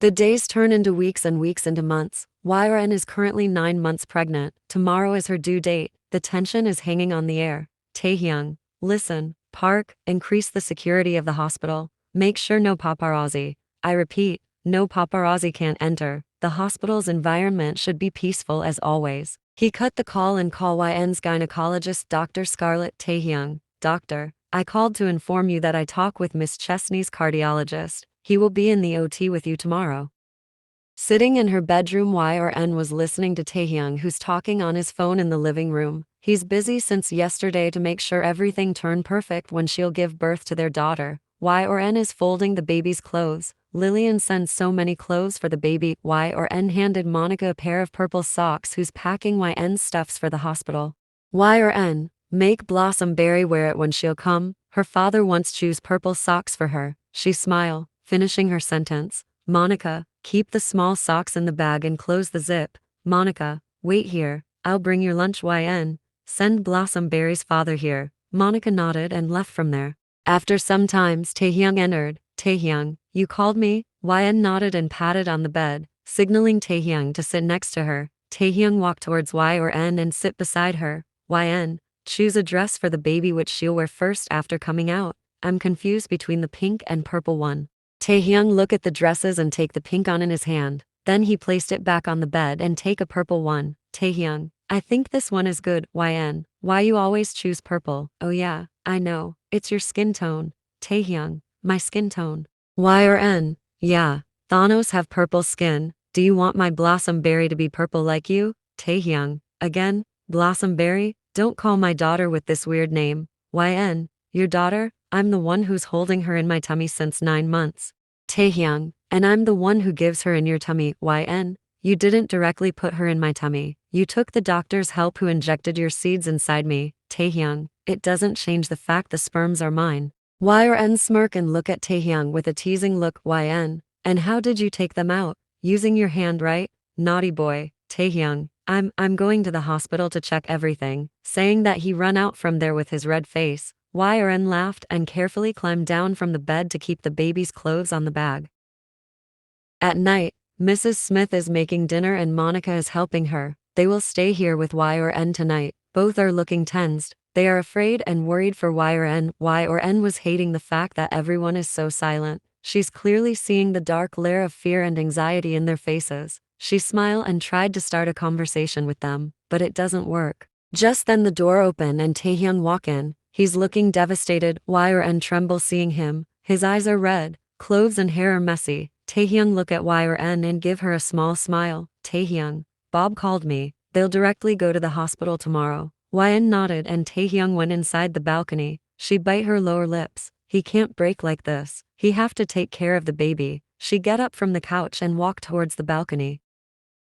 The days turn into weeks and weeks into months. YRN is currently 9 months pregnant. Tomorrow is her due date. The tension is hanging on the air. Taehyung, listen, Park, increase the security of the hospital. Make sure no paparazzi. I repeat, no paparazzi can't enter. The hospital's environment should be peaceful as always. He cut the call and called YN's gynecologist Dr. Scarlett Taehyung. Doctor, I called to inform you that I talk with Miss Chesney's cardiologist. He will be in the OT with you tomorrow. Sitting in her bedroom, YRN was listening to Taehyung, who's talking on his phone in the living room. He's busy since yesterday to make sure everything turned perfect when she'll give birth to their daughter. YRN is folding the baby's clothes. Lillian sends so many clothes for the baby. YRN handed Monica a pair of purple socks, who's packing YN's stuffs for the hospital. YRN, make Blossom Berry wear it when she'll come. Her father once choose purple socks for her. She smiled, finishing her sentence. Monica, keep the small socks in the bag and close the zip. Monica, wait here, I'll bring your lunch. YN, send Blossom Berry's father here. Monica nodded and left from there. After some time, Taehyung entered. Taehyung, you called me? YN nodded and patted on the bed, signaling Taehyung to sit next to her. Taehyung walked towards YRN and sit beside her. YN, choose a dress for the baby which she'll wear first after coming out. I'm confused between the pink and purple one. Taehyung looked at the dresses and take the pink on in his hand. Then he placed it back on the bed and take a purple one. Taehyung, I think this one is good. YN, why you always choose purple? Oh yeah, I know, it's your skin tone. Taehyung, my skin tone. YRN, yeah, Thanos have purple skin. Do you want my Blossom Berry to be purple like you? Taehyung, again, Blossom Berry? Don't call my daughter with this weird name. YN, your daughter? I'm the one who's holding her in my tummy since 9 months. Taehyung, and I'm the one who gives her in your tummy. YN, you didn't directly put her in my tummy. You took the doctor's help who injected your seeds inside me. Taehyung, it doesn't change the fact the sperms are mine. YRN smirk and look at Taehyung with a teasing look. YN, and how did you take them out? Using your hand, right? Naughty boy. Taehyung, I'm going to the hospital to check everything. Saying that, he run out from there with his red face. YRN laughed and carefully climbed down from the bed to keep the baby's clothes on the bag. At night, Mrs. Smith is making dinner and Monica is helping her. They will stay here with YRN tonight. Both are looking tensed. They are afraid and worried for YRN. YRN was hating the fact that everyone is so silent. She's clearly seeing the dark layer of fear and anxiety in their faces. She smiled and tried to start a conversation with them, but it doesn't work. Just then the door opened and Taehyung walk in. He's looking devastated. YRN tremble seeing him. His eyes are red, clothes and hair are messy. Taehyung look at YRN and give her a small smile. Taehyung, Bob called me. They'll directly go to the hospital tomorrow. YN nodded and Taehyung went inside the balcony. She bite her lower lips. He can't break like this. He have to take care of the baby. She get up from the couch and walked towards the balcony.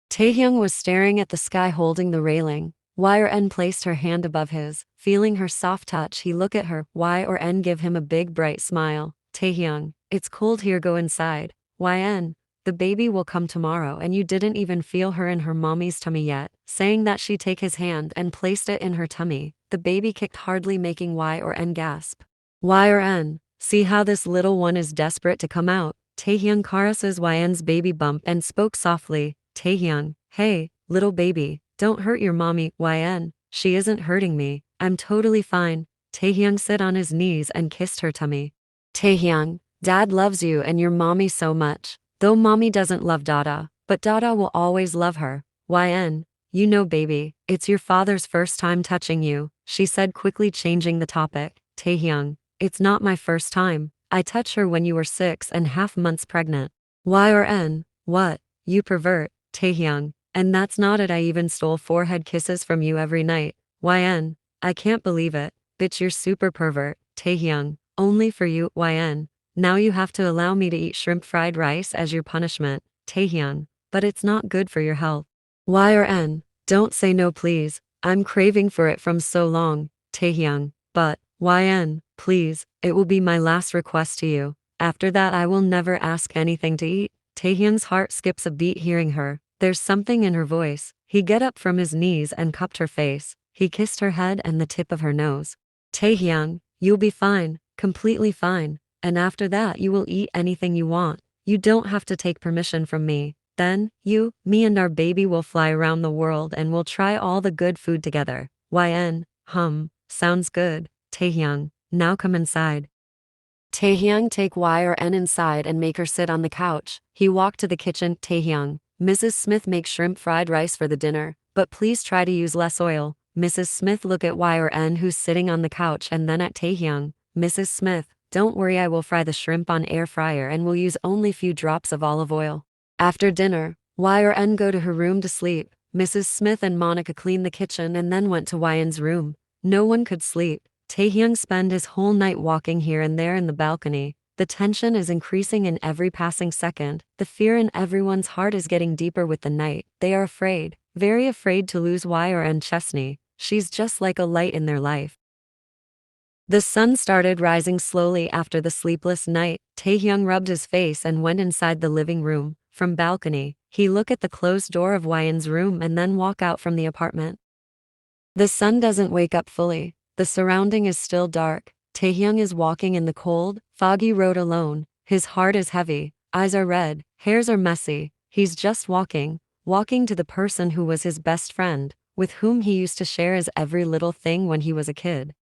Taehyung was staring at the sky holding the railing. YRN placed her hand above his. Feeling her soft touch, he looked at her. YRN give him a big bright smile. Taehyung, it's cold here, go inside. YN, the baby will come tomorrow and you didn't even feel her in her mommy's tummy yet. Saying that, she take his hand and placed it in her tummy. The baby kicked hardly, making YRN gasp. YRN, see how this little one is desperate to come out. Taehyung caresses YN's baby bump and spoke softly. Taehyung, hey, little baby, don't hurt your mommy. YN, she isn't hurting me. I'm totally fine. Taehyung sit on his knees and kissed her tummy. Taehyung, dad loves you and your mommy so much. Though mommy doesn't love Dada, but Dada will always love her. YN, you know baby, it's your father's first time touching you, she said, quickly changing the topic. Taehyung, it's not my first time. I touched her when you were 6.5 months pregnant. YRN, what? You pervert. Taehyung, and that's not it, I even stole forehead kisses from you every night. YN, I can't believe it. Bitch, you're super pervert. Taehyung, only for you. YN, now you have to allow me to eat shrimp fried rice as your punishment. Taehyung, but it's not good for your health. YRN, don't say no please. I'm craving for it from so long. Taehyung, but, YN, please, it will be my last request to you. After that I will never ask anything to eat. Taehyung's heart skips a beat hearing her. There's something in her voice. He get up from his knees and cupped her face. He kissed her head and the tip of her nose. Taehyung, you'll be fine, completely fine, and after that you will eat anything you want. You don't have to take permission from me. Then, me and our baby will fly around the world and we'll try all the good food together. Sounds good. Taehyung, now come inside. Taehyung take Y or N inside and make her sit on the couch. He walked to the kitchen. Taehyung, Mrs. Smith make shrimp fried rice for the dinner, but please try to use less oil. Mrs. Smith look at Y or N who's sitting on the couch and then at Taehyung. Mrs. Smith, don't worry, I will fry the shrimp on air fryer and will use only few drops of olive oil. After dinner, Y or N go to her room to sleep. Mrs. Smith and Monica cleaned the kitchen and then went to Yn's room. No one could sleep. Taehyung spent his whole night walking here and there in the balcony. The tension is increasing in every passing second. The fear in everyone's heart is getting deeper with the night. They are afraid, very afraid to lose Y or N Chesney. She's just like a light in their life. The sun started rising slowly after the sleepless night. Taehyung rubbed his face and went inside the living room. From balcony, he looked at the closed door of Yn's room and then walk out from the apartment. The sun doesn't wake up fully. The surrounding is still dark. Taehyung is walking in the cold, foggy road alone. His heart is heavy, eyes are red, hairs are messy. He's just walking to the person who was his best friend, with whom he used to share his every little thing when he was a kid.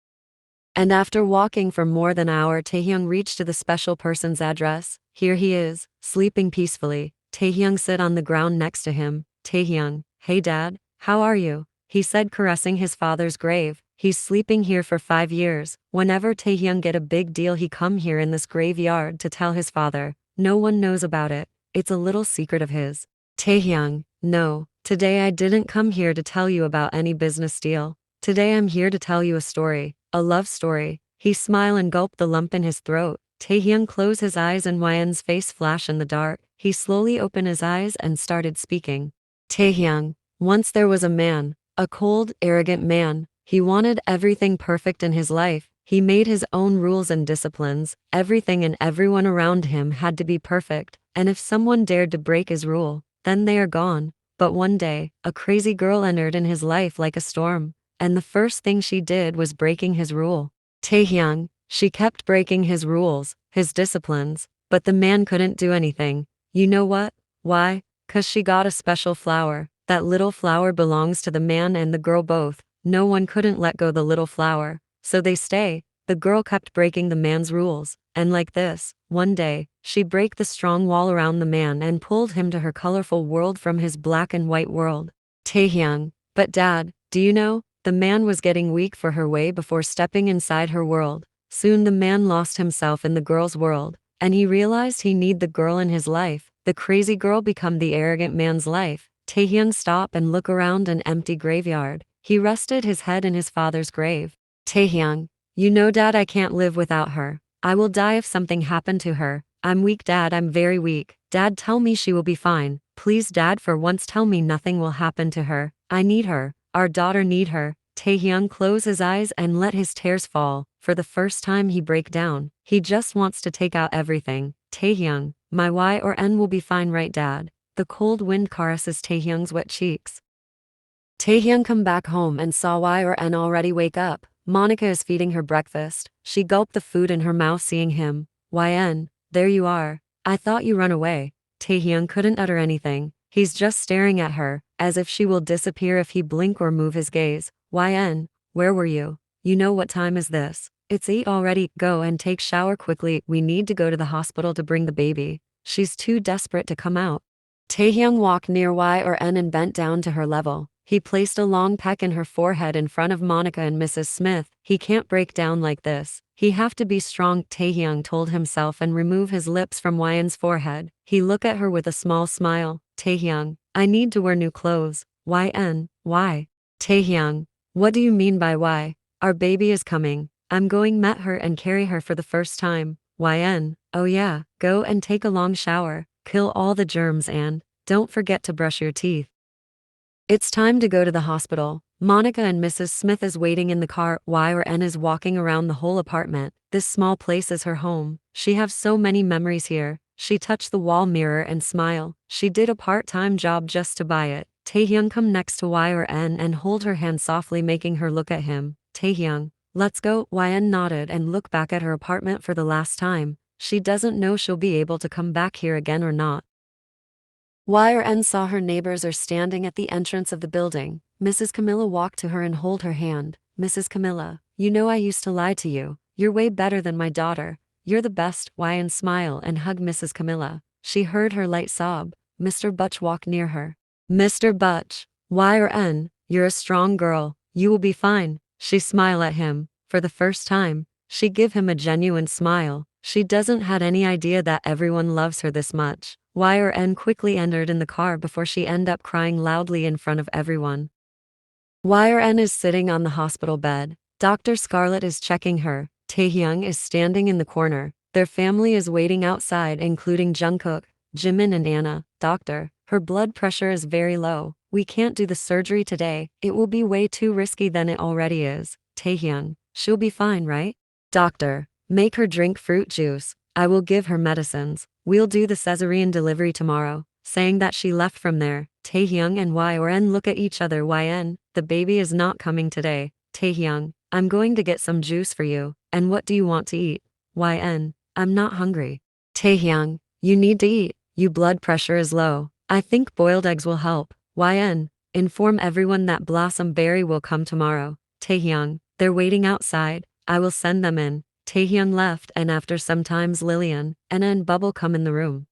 And after walking for more than an hour, Taehyung reached to the special person's address. Here he is, sleeping peacefully. Taehyung sit on the ground next to him. Taehyung, hey dad, how are you? He said, caressing his father's grave. He's sleeping here for 5 years. Whenever Taehyung get a big deal, he come here in this graveyard to tell his father. No one knows about it. It's a little secret of his. Taehyung, no, today I didn't come here to tell you about any business deal. Today I'm here to tell you a story, a love story. He smiled and gulped the lump in his throat. Taehyung closed his eyes and Yn's face flashed in the dark. He slowly opened his eyes and started speaking. Taehyung, once there was a man, a cold, arrogant man. He wanted everything perfect in his life. He made his own rules and disciplines. Everything and everyone around him had to be perfect, and if someone dared to break his rule, then they are gone. But one day, a crazy girl entered in his life like a storm, and the first thing she did was breaking his rule. Taehyung, she kept breaking his rules, his disciplines, but the man couldn't do anything. You know what? Why? 'Cause she got a special flower. That little flower belongs to the man and the girl both. No one couldn't let go the little flower, so they stay. The girl kept breaking the man's rules, and like this, one day, she break the strong wall around the man and pulled him to her colorful world from his black and white world. Taehyung, but dad, do you know, the man was getting weak for her way before stepping inside her world. Soon the man lost himself in the girl's world, and he realized he need the girl in his life. The crazy girl become the arrogant man's life. Taehyung stopped and looked around an empty graveyard. He rested his head in his father's grave. Taehyung, you know dad, I can't live without her. I will die if something happened to her. I'm weak dad, I'm very weak. Dad, tell me she will be fine. Please dad, for once tell me nothing will happen to her. I need her. Our daughter need her. Taehyung closed his eyes and let his tears fall. For the first time he break down. He just wants to take out everything. Taehyung, my Y or N will be fine, right dad? The cold wind caresses Taehyung's wet cheeks. Taehyung come back home and saw Y or N already wake up. Monica is feeding her breakfast. She gulped the food in her mouth seeing him. Yn, there you are. I thought you run away. Taehyung couldn't utter anything. He's just staring at her, as if she will disappear if he blink or move his gaze. Yn, where were you? You know what time is this? It's 8 already. Go and take shower quickly. We need to go to the hospital to bring the baby. She's too desperate to come out. Taehyung walked near Y or N and bent down to her level. He placed a long peck in her forehead in front of Monica and Mrs. Smith. He can't break down like this. He have to be strong, Taehyung told himself and remove his lips from Yn's forehead. He looked at her with a small smile. Taehyung, I need to wear new clothes. Yn, why? Taehyung, what do you mean by why? Our baby is coming. I'm going met her and carry her for the first time. Yn, oh yeah, go and take a long shower. Kill all the germs and don't forget to brush your teeth. It's time to go to the hospital. Monica and Mrs. Smith is waiting in the car. Y or N is walking around the whole apartment. This small place is her home. She has so many memories here. She touched the wall mirror and smiled. She did a part-time job just to buy it. Taehyung come next to Y or N and hold her hand softly, making her look at him. Taehyung, let's go. Yn nodded and looked back at her apartment for the last time. She doesn't know she'll be able to come back here again or not. YRN saw her neighbors are standing at the entrance of the building. Mrs. Camilla walked to her and hold her hand. Mrs. Camilla, you know I used to lie to you. You're way better than my daughter. You're the best. YN smile and hug Mrs. Camilla. She heard her light sob. Mr. Butch walked near her. Mr. Butch, YRN, you're a strong girl. You will be fine. She smiled at him. For the first time, she give him a genuine smile. She doesn't had any idea that everyone loves her this much. YRN quickly entered in the car before she end up crying loudly in front of everyone. YRN is sitting on the hospital bed. Dr. Scarlett is checking her. Taehyung is standing in the corner. Their family is waiting outside, including Jungkook, Jimin and Anna. Doctor, her blood pressure is very low. We can't do the surgery today. It will be way too risky than it already is. Taehyung, she'll be fine, right? Doctor, make her drink fruit juice. I will give her medicines. We'll do the cesarean delivery tomorrow. Saying that she left from there. Taehyung and YRN look at each other. YN, the baby is not coming today. Taehyung, I'm going to get some juice for you. And what do you want to eat? YN, I'm not hungry. Taehyung, you need to eat. Your blood pressure is low. I think boiled eggs will help. YN, inform everyone that Blossom Berry will come tomorrow. Taehyung, they're waiting outside. I will send them in. Taehyung left, and after some times Lillian, Anna and Bubble come in the room.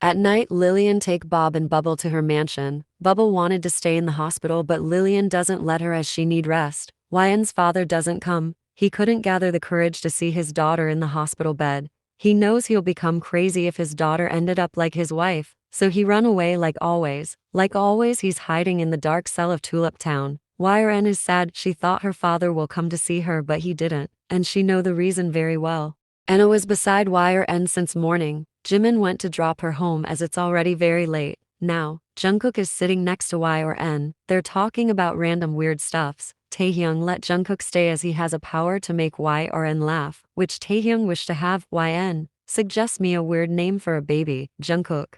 At night, Lillian take Bob and Bubble to her mansion. Bubble wanted to stay in the hospital, but Lillian doesn't let her as she need rest. YN's father doesn't come. He couldn't gather the courage to see his daughter in the hospital bed. He knows he'll become crazy if his daughter ended up like his wife, so he run away like always. Like always, he's hiding in the dark cell of Tulip Town. YRN is sad. She thought her father will come to see her, but he didn't, and she know the reason very well. Anna was beside YRN since morning. Jimin went to drop her home as it's already very late. Now, Jungkook is sitting next to YRN. They're talking about random weird stuffs. Taehyung let Jungkook stay as he has a power to make YRN laugh, which Taehyung wished to have. YN, suggest me a weird name for a baby. Jungkook,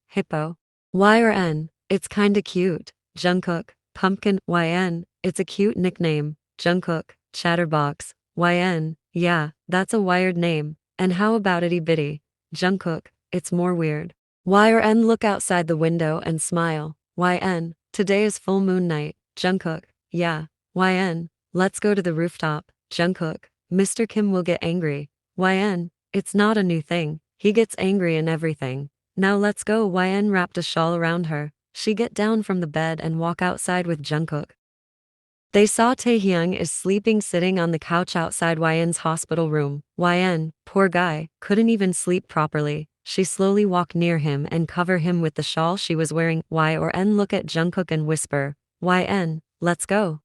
hippo. YRN, it's kinda cute. Jungkook, pumpkin. YN, it's a cute nickname. Jungkook, chatterbox. YN, yeah, that's a wired name. And how about itty bitty? Jungkook, it's more weird. YRN look outside the window and smile. YN, today is full moon night. Jungkook, yeah. YN, let's go to the rooftop. Jungkook, Mr. Kim will get angry. YN, it's not a new thing. He gets angry and everything. Now let's go. YN wrapped a shawl around her. She get down from the bed and walk outside with Jungkook. They saw Taehyung is sleeping sitting on the couch outside YN's hospital room. YN, poor guy, couldn't even sleep properly. She slowly walked near him and cover him with the shawl she was wearing. YRN look at Jungkook and whisper, YN, let's go.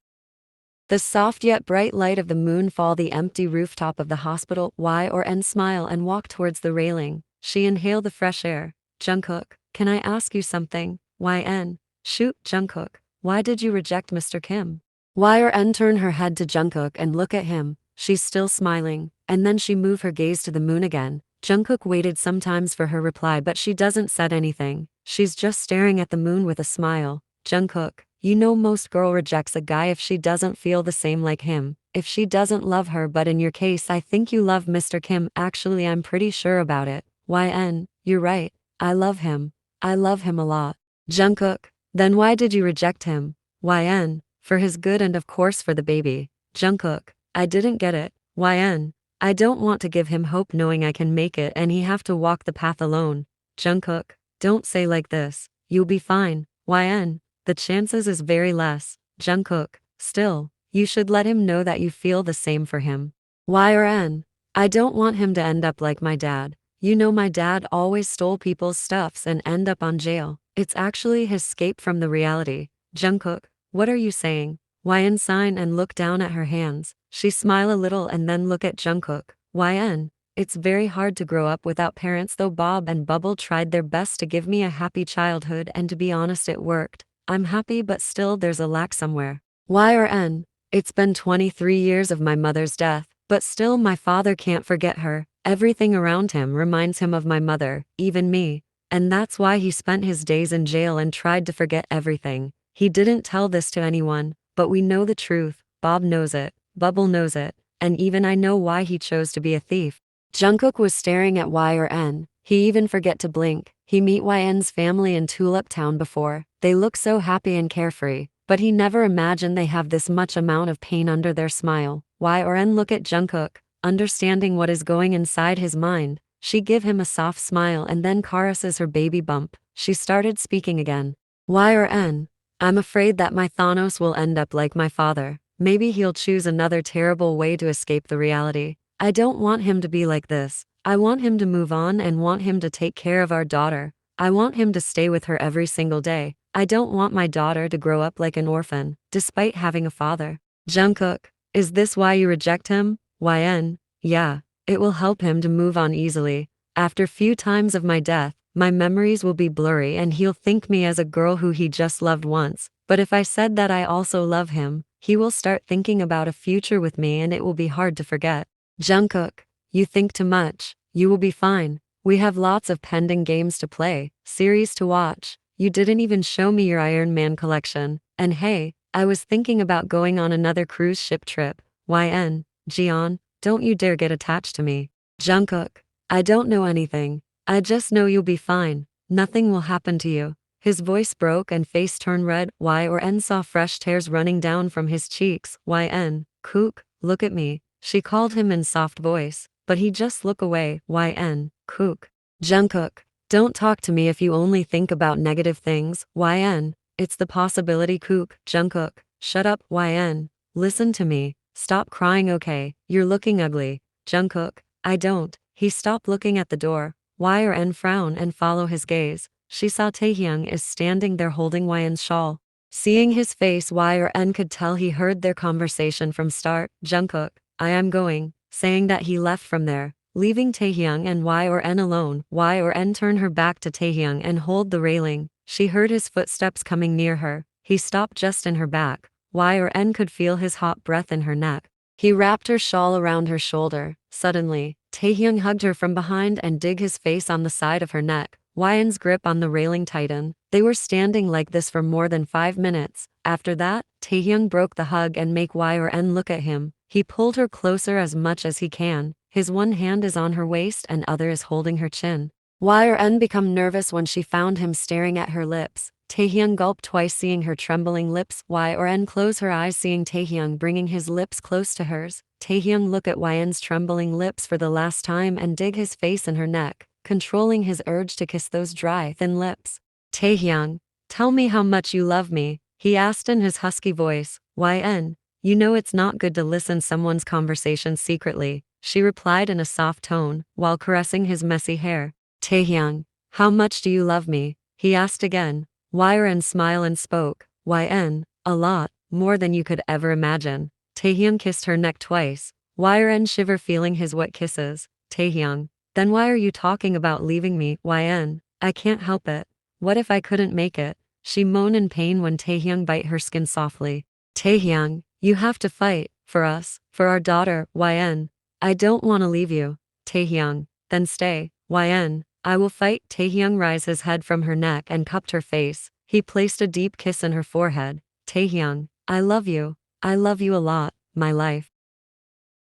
The soft yet bright light of the moon fall the empty rooftop of the hospital. YRN smile and walk towards the railing. She inhale the fresh air. Jungkook, can I ask you something? YN, shoot. Jungkook, why did you reject Mr. Kim? YRN turn her head to Jungkook and look at him. She's still smiling, and then she move her gaze to the moon again. Jungkook waited sometimes for her reply, but she doesn't said anything. She's just staring at the moon with a smile. Jungkook, you know most girl rejects a guy if she doesn't feel the same like him. If she doesn't love her, but in your case I think you love Mr. Kim. Actually, I'm pretty sure about it. YN, you're right. I love him. I love him a lot. Jungkook, then why did you reject him? YN, for his good and of course for the baby. Jungkook, I didn't get it. YN, I don't want to give him hope knowing I can make it and he have to walk the path alone. Jungkook, don't say like this. You'll be fine. YN, the chances is very less. Jungkook, still, you should let him know that you feel the same for him. YRN, I don't want him to end up like my dad. You know my dad always stole people's stuffs and end up on jail. It's actually his escape from the reality. Jungkook, what are you saying? YN sign and look down at her hands. She smile a little and then look at Jungkook. YN, it's very hard to grow up without parents though. Bob and Bubble tried their best to give me a happy childhood and to be honest it worked. I'm happy but still there's a lack somewhere. YRN, it's been 23 years of my mother's death, but still my father can't forget her. Everything around him reminds him of my mother, even me. And that's why he spent his days in jail and tried to forget everything. He didn't tell this to anyone, but we know the truth. Bob knows it, Bubble knows it, and even I know why he chose to be a thief. Jungkook was staring at YN. He even forget to blink. He meet YN's family in Tulip Town before. They look so happy and carefree, but he never imagined they have this much amount of pain under their smile. YN look at Jungkook, understanding what is going inside his mind. She give him a soft smile and then caresses her baby bump. She started speaking again. YN, I'm afraid that my Thanos will end up like my father. Maybe he'll choose another terrible way to escape the reality. I don't want him to be like this. I want him to move on and want him to take care of our daughter. I want him to stay with her every single day. I don't want my daughter to grow up like an orphan, despite having a father. Jungkook, is this why you reject him? YN, yeah, it will help him to move on easily. After few times of my death, my memories will be blurry and he'll think me as a girl who he just loved once. But if I said that I also love him, he will start thinking about a future with me and it will be hard to forget. Jungkook, you think too much. You will be fine. We have lots of pending games to play, series to watch. You didn't even show me your Iron Man collection. And hey, I was thinking about going on another cruise ship trip. YN, Jiyeon, don't you dare get attached to me. Jungkook, I don't know anything. I just know you'll be fine. Nothing will happen to you. His voice broke and face turned red. YN saw fresh tears running down from his cheeks. YN, Kook, look at me. She called him in soft voice, but he just looked away. YN, Kook. Jungkook, don't talk to me if you only think about negative things. YN, it's the possibility. Kook. Jungkook, shut up. YN, listen to me. Stop crying, okay? You're looking ugly. Jungkook, I don't. He stopped looking at the door. YN frown and follow his gaze. She saw Taehyung is standing there holding YN's shawl. Seeing his face, YN could tell he heard their conversation from start. Jungkook, I am going, saying that he left from there, leaving Taehyung and YN alone. YN turned her back to Taehyung and hold the railing. She heard his footsteps coming near her. He stopped just in her back. YN could feel his hot breath in her neck. He wrapped her shawl around her shoulder. Suddenly, Taehyung hugged her from behind and dig his face on the side of her neck. YN's grip on the railing tightened. They were standing like this for more than 5 minutes. After that, Taehyung broke the hug and make YN look at him. He pulled her closer as much as he can. His one hand is on her waist and other is holding her chin. YN became nervous when she found him staring at her lips. Taehyung gulped twice seeing her trembling lips. YN closed her eyes seeing Taehyung bringing his lips close to hers. Taehyung looked at YN's trembling lips for the last time and dig his face in her neck, controlling his urge to kiss those dry, thin lips. Taehyung, tell me how much you love me, he asked in his husky voice. YN, you know it's not good to listen someone's conversation secretly, she replied in a soft tone, while caressing his messy hair. Taehyung, how much do you love me? He asked again. YN smiled and spoke. YN, a lot, more than you could ever imagine. Taehyung kissed her neck twice. YN shiver feeling his wet kisses. Taehyung, then why are you talking about leaving me? YN, I can't help it. What if I couldn't make it? She moaned in pain when Taehyung bite her skin softly. Taehyung, you have to fight, for us, for our daughter. YN, I don't want to leave you. Taehyung, then stay. YN, I will fight. Taehyung raised his head from her neck and cupped her face. He placed a deep kiss in her forehead. Taehyung, I love you. I love you a lot, my life.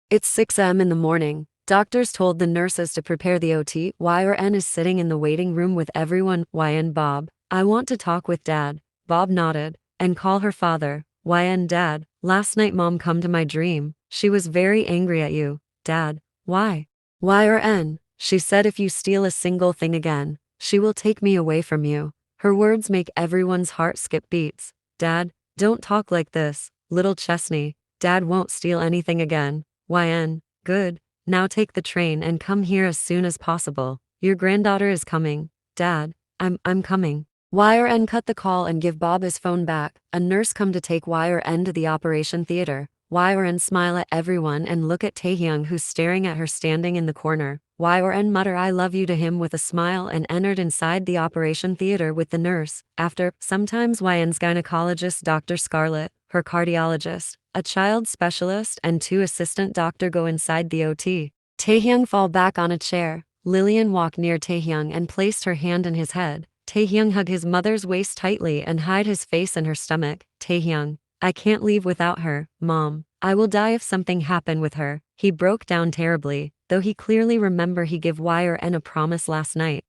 It's 6 a.m. in the morning. Doctors told the nurses to prepare the OT. YN is sitting in the waiting room with everyone. YN, Bob, I want to talk with Dad. Bob nodded. And call her father. YN, Dad, last night Mom come to my dream. She was very angry at you. Dad, why? YN, she said if you steal a single thing again, she will take me away from you. Her words make everyone's heart skip beats. Dad, don't talk like this, little Chesney. Dad won't steal anything again. YN, good. Now take the train and come here as soon as possible. Your granddaughter is coming. Dad, I'm coming. YN cut the call and give Bob his phone back. A nurse come to take YN to the operation theater. YN smile at everyone and look at Taehyung who's staring at her standing in the corner. YN mutter I love you to him with a smile and entered inside the operation theater with the nurse. After, sometimes YN's gynecologist Dr. Scarlett, her cardiologist, a child specialist and 2 assistant doctor go inside the OT. Taehyung fall back on a chair. Lillian walked near Taehyung and placed her hand in his head. Taehyung hugged his mother's waist tightly and hid his face in her stomach. Taehyung, I can't leave without her, Mom. I will die if something happened with her. He broke down terribly, though he clearly remember he gave YN a promise last night.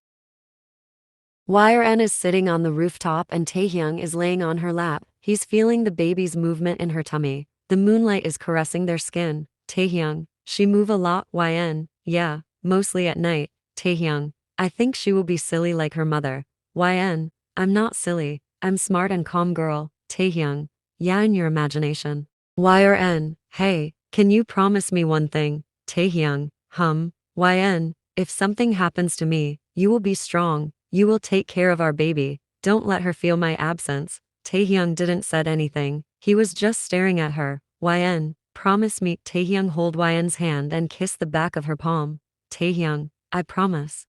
YN is sitting on the rooftop and Taehyung is laying on her lap. He's feeling the baby's movement in her tummy. The moonlight is caressing their skin. Taehyung, she move a lot. YN, yeah, mostly at night. Taehyung, I think she will be silly like her mother. YN, I'm not silly. I'm smart and calm girl. Taehyung, yeah, in your imagination. YN, hey, can you promise me one thing? Taehyung, YN, if something happens to me, you will be strong. You will take care of our baby. Don't let her feel my absence. Taehyung didn't said anything. He was just staring at her. YN, promise me. Taehyung hold YN's hand and kiss the back of her palm. Taehyung, I promise.